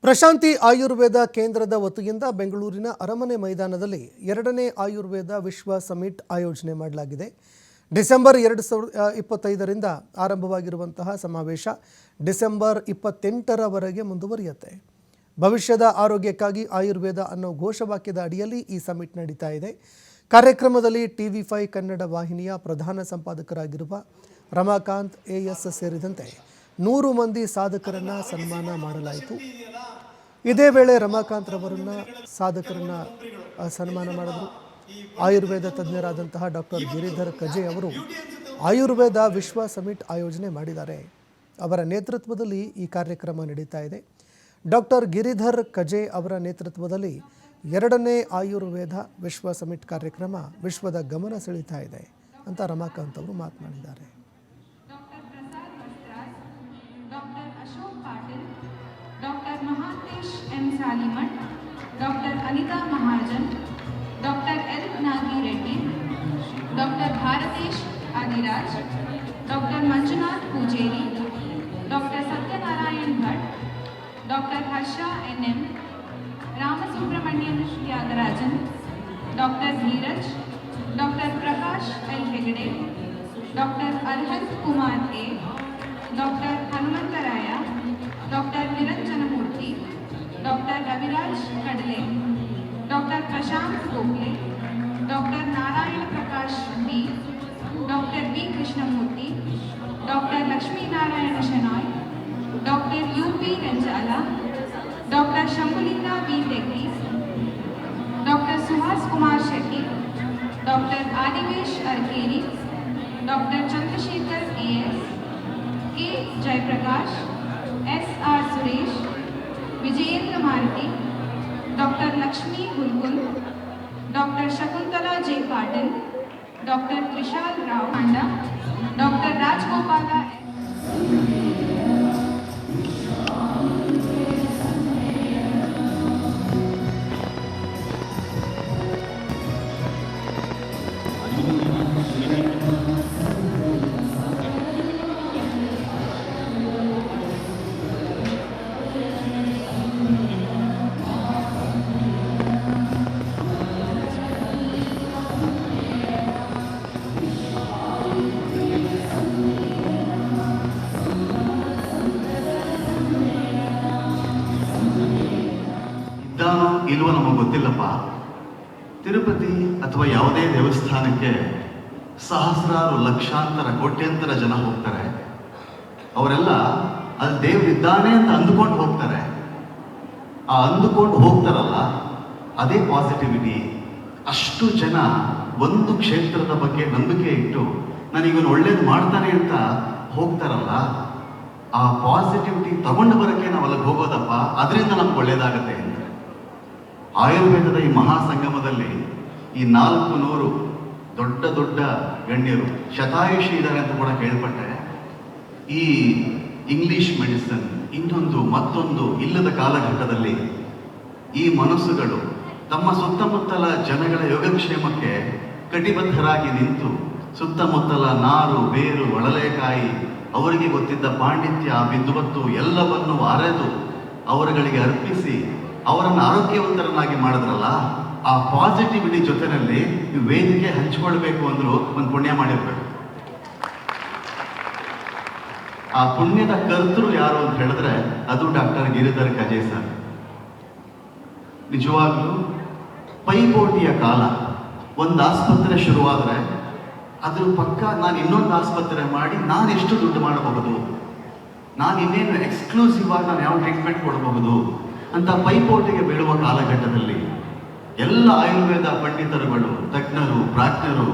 ಪ್ರಶಾಂತಿ ಆಯುರ್ವೇದ ಕೇಂದ್ರದ ವತಿಯಿಂದ ಬೆಂಗಳೂರಿನ ಅರಮನೆ ಮೈದಾನದಲ್ಲಿ 2ನೇ ಆಯುರ್ವೇದ ವಿಶ್ವ ಸಮಿಟ್ ಆಯೋಜನೆ ಮಾಡಲಾಗಿದೆ. ಡಿಸೆಂಬರ್ 2025ರಿಂದ ಆರಂಭವಾಗಿರುವಂತಹ ಸಮಾವೇಶ ಡಿಸೆಂಬರ್ 28ರವರೆಗೆ ಮುಂದುವರಿಯುತ್ತೆ. ಭವಿಷ್ಯದ ಆರೋಗ್ಯಕ್ಕಾಗಿ ಆಯುರ್ವೇದ ಅನ್ನೋ ಘೋಷವಾಕ್ಯದ ಅಡಿಯಲ್ಲಿ ಈ ಸಮಿಟ್ ನಡೀತಾ ಇದೆ. ಕಾರ್ಯಕ್ರಮದಲ್ಲಿ TV5 ಕನ್ನಡ ವಾಹಿನಿಯ ಪ್ರಧಾನ ಸಂಪಾದಕರಾಗಿರುವ ರಮಾಕಾಂತ್ AS ಸೇರಿದಂತೆ 100 ಮಂದಿ ಸಾಧಕರನ್ನ ಸನ್ಮಾನ ಮಾಡಲಾಯಿತು. ಇದೇ ವೇಳೆ ರಮಾಕಾಂತ್ ರವರನ್ನ ಸಾಧಕರನ್ನ ಸನ್ಮಾನ ಮಾಡಿದರು. ಆಯುರ್ವೇದ ತಜ್ಞರಾದಂತಹ ಡಾಕ್ಟರ್ ಗಿರಿಧರ್ ಕಜೆ ಅವರು ಆಯುರ್ವೇದ ವಿಶ್ವ ಸಮಿಟ್ ಆಯೋಜನೆ ಮಾಡಿದ್ದಾರೆ. ಅವರ ನೇತೃತ್ವದಲ್ಲಿ ಈ ಕಾರ್ಯಕ್ರಮ ನಡೀತಾ ಇದೆ. ಡಾಕ್ಟರ್ ಗಿರಿಧರ್ ಕಜೆ ಅವರ ನೇತೃತ್ವದಲ್ಲಿ 2ನೇ ಆಯುರ್ವೇದ ವಿಶ್ವ ಸಮಿಟ್ ಕಾರ್ಯಕ್ರಮ ವಿಶ್ವದ ಗಮನ ಸೆಳೀತಾ ಇದೆ ಅಂತ ರಮಾಕಾಂತ್ ಅವರು ಮಾತನಾಡಿದ್ದಾರೆ. Doctor Mahantesh M Salimath, doctor Anita Mahajan, doctor L Nagi Reddy, doctor Bharatesh Adiraj, doctor Manjunath Pujeri, doctor Satyanarayan Bhatt, doctor Harsha NM, Ramasubramanian Tyagarajan, doctor Dheeraj, doctor Prakash L Hegde, doctor Arhant Kumar A, doctor Hanumantharaya, doctor Niranjan Murthy, doctor Raviraj Kadle, doctor Prashant Gokhale, doctor Narayan Prakash B, doctor V Krishnamurthy, doctor Lakshmi Narayan Shenoy, doctor UP Ranjala, doctor Shambhulina B Teki, doctor Suhas Kumar Shetty, doctor Adivesh Arakeri, doctor Chandrashekhar AS, K Jayaprakash, SR Suresh, Vijayendra Maruti, doctor Lakshmi Gulkul, doctor Shakuntala J Patil, doctor Trishal Rao Handa, doctor Rajagopala ಇಲ್ವ ನಮಗೆ ಗೊತ್ತಿಲ್ಲಪ್ಪ. ತಿರುಪತಿ ಅಥವಾ ಯಾವುದೇ ದೇವಸ್ಥಾನಕ್ಕೆ ಸಹಸ್ರಾರು ಲಕ್ಷಾಂತರ ಕೋಟ್ಯಂತರ ಜನ ಹೋಗ್ತಾರೆ. ಅವರೆಲ್ಲ ಅಲ್ಲಿ ದೇವರಿದ್ದಾನೆ ಅಂತ ಅಂದುಕೊಂಡು ಹೋಗ್ತಾರೆ. ಆ ಅಂದುಕೊಂಡು ಹೋಗ್ತಾರಲ್ಲ, ಅದೇ ಪಾಸಿಟಿವಿಟಿ. ಅಷ್ಟು ಜನ ಒಂದು ಕ್ಷೇತ್ರದ ಬಗ್ಗೆ ನಂಬಿಕೆ ಇಟ್ಟು ನನಗೀವನು ಒಳ್ಳೇದು ಮಾಡ್ತಾನೆ ಅಂತ ಹೋಗ್ತಾರಲ್ಲ, ಆ ಪಾಸಿಟಿವಿಟಿ ತಗೊಂಡು ಬರೋಕ್ಕೆ ನಾವು ಅಲ್ಲಿಗೆ ಹೋಗೋದಪ್ಪ. ಅದರಿಂದ ನಮ್ಗೆ ಒಳ್ಳೇದಾಗತ್ತೆ ಅಂತ ಆಯುರ್ವೇದದ ಈ ಮಹಾಸಂಗಮದಲ್ಲಿ ಈ 400 ದೊಡ್ಡ ದೊಡ್ಡ ಗಣ್ಯರು ಶತಾಯುಷಿ ಇದ್ದಾರೆ ಅಂತ ಕೂಡ ಕೇಳ್ಪಟ್ಟೆ. ಈ ಇಂಗ್ಲಿಷ್ ಮೆಡಿಸಿನ್ ಇನ್ನೊಂದು ಮತ್ತೊಂದು ಇಲ್ಲದ ಕಾಲಘಟ್ಟದಲ್ಲಿ ಈ ಮನಸ್ಸುಗಳು ತಮ್ಮ ಸುತ್ತಮುತ್ತಲ ಜನಗಳ ಯೋಗಕ್ಷೇಮಕ್ಕೆ ಕಟಿಬದ್ಧರಾಗಿ ನಿಂತು ಸುತ್ತಮುತ್ತಲ ನಾರು ಬೇರು ಒಳಲೇಕಾಯಿ ಅವರಿಗೆ ಗೊತ್ತಿದ್ದ ಪಾಂಡಿತ್ಯ ವಿದ್ವತ್ತು ಎಲ್ಲವನ್ನು ಅರೆದು ಅವರುಗಳಿಗೆ ಅರ್ಪಿಸಿ ಅವರನ್ನು ಆರೋಗ್ಯವಂತರನ್ನಾಗಿ ಮಾಡಿದ್ರಲ್ಲ, ಆ ಪಾಸಿಟಿವಿಟಿ ಜೊತೆಯಲ್ಲಿ ವೇದಿಕೆ ಹಂಚಿಕೊಳ್ಬೇಕು ಅಂದ್ರು ಒಂದು ಪುಣ್ಯ ಮಾಡಿರ್ಬೇಕು. ಆ ಪುಣ್ಯದ ಕರ್ತರು ಯಾರು ಅಂತ ಹೇಳಿದ್ರೆ ಅದು ಡಾಕ್ಟರ್ ಗಿರಿಧರ್ ಕಜೆ ಸರ್. ನಿಜವಾಗ್ಲೂ ಪೈಪೋಟಿಯ ಕಾಲ. ಒಂದು ಆಸ್ಪತ್ರೆ ಶುರುವಾದ್ರೆ ಅದ್ರ ಪಕ್ಕ ನಾನು ಇನ್ನೊಂದು ಆಸ್ಪತ್ರೆ ಮಾಡಿ ನಾನು ಎಷ್ಟು ದುಡ್ಡು ಮಾಡಬಹುದು, ನಾನು ಇನ್ನೇನು ಎಕ್ಸ್ಕ್ಲೂಸಿವ್ ಆಗಿ ನಾನು ಯಾವ ಟ್ರೀಟ್ಮೆಂಟ್ ಕೊಡಬಹುದು ಅಂತ ಪೈಪೋಟಿಗೆ ಬೀಳುವ ಕಾಲಘಟ್ಟದಲ್ಲಿ ಎಲ್ಲ ಆಯುರ್ವೇದ ಪಂಡಿತರುಗಳು, ತಜ್ಞರು, ಪ್ರಾಜ್ಞರು,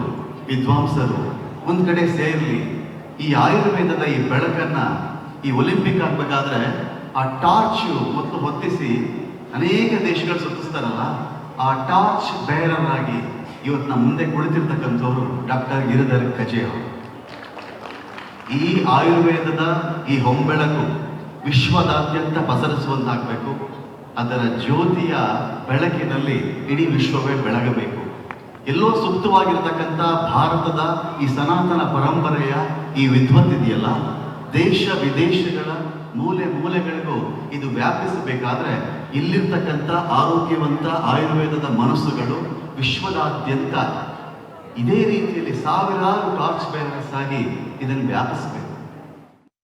ವಿದ್ವಾಂಸರು ಒಂದು ಕಡೆ ಸೇರಲಿ ಈ ಆಯುರ್ವೇದದ ಈ ಬೆಳಕನ್ನ ಈ ಒಲಿಂಪಿಕ್ ಆಗ್ಬೇಕಾದ್ರೆ ಆ ಟಾರ್ಚ್ ಮತ್ತು ಹೊತ್ತಿಸಿ ಅನೇಕ ದೇಶಗಳು ಸುತ್ತಿಸ್ತಾರಲ್ಲ, ಆ ಟಾರ್ಚ್ ಬೇರರ್ ಆಗಿ ಇವತ್ತು ನಮ್ಮ ಮುಂದೆ ಕುಳಿತಿರ್ತಕ್ಕಂಥವ್ರು ಡಾಕ್ಟರ್ ಗಿರಿಧರ್ ಕಜೆ ಅವರು. ಈ ಆಯುರ್ವೇದದ ಈ ಹೊಂಬೆಳಕು ವಿಶ್ವದಾದ್ಯಂತ ಪಸರಿಸುವಂತಾಗಬೇಕು. ಅದರ ಜ್ಯೋತಿಯ ಬೆಳಕಿನಲ್ಲಿ ಇಡೀ ವಿಶ್ವವೇ ಬೆಳಗಬೇಕು. ಎಲ್ಲೋ ಸುಪ್ತವಾಗಿರತಕ್ಕಂಥ ಭಾರತದ ಈ ಸನಾತನ ಪರಂಪರೆಯ ಈ ವಿದ್ವತ್ ಇದೆಯಲ್ಲ, ದೇಶ ವಿದೇಶಗಳ ಮೂಲೆ ಮೂಲೆಗಳಿಗೂ ಇದು ವ್ಯಾಪಿಸಬೇಕಾದ್ರೆ ಇಲ್ಲಿರ್ತಕ್ಕಂಥ ಆರೋಗ್ಯವಂತ ಆಯುರ್ವೇದದ ಮನಸ್ಸುಗಳು ವಿಶ್ವದಾದ್ಯಂತ ಇದೇ ರೀತಿಯಲ್ಲಿ ಸಾವಿರಾರು ಟಾರ್ಚ್ ಬೇರರ್ಸ್ ಆಗಿ ಇದನ್ನು ವ್ಯಾಪಿಸಬೇಕು.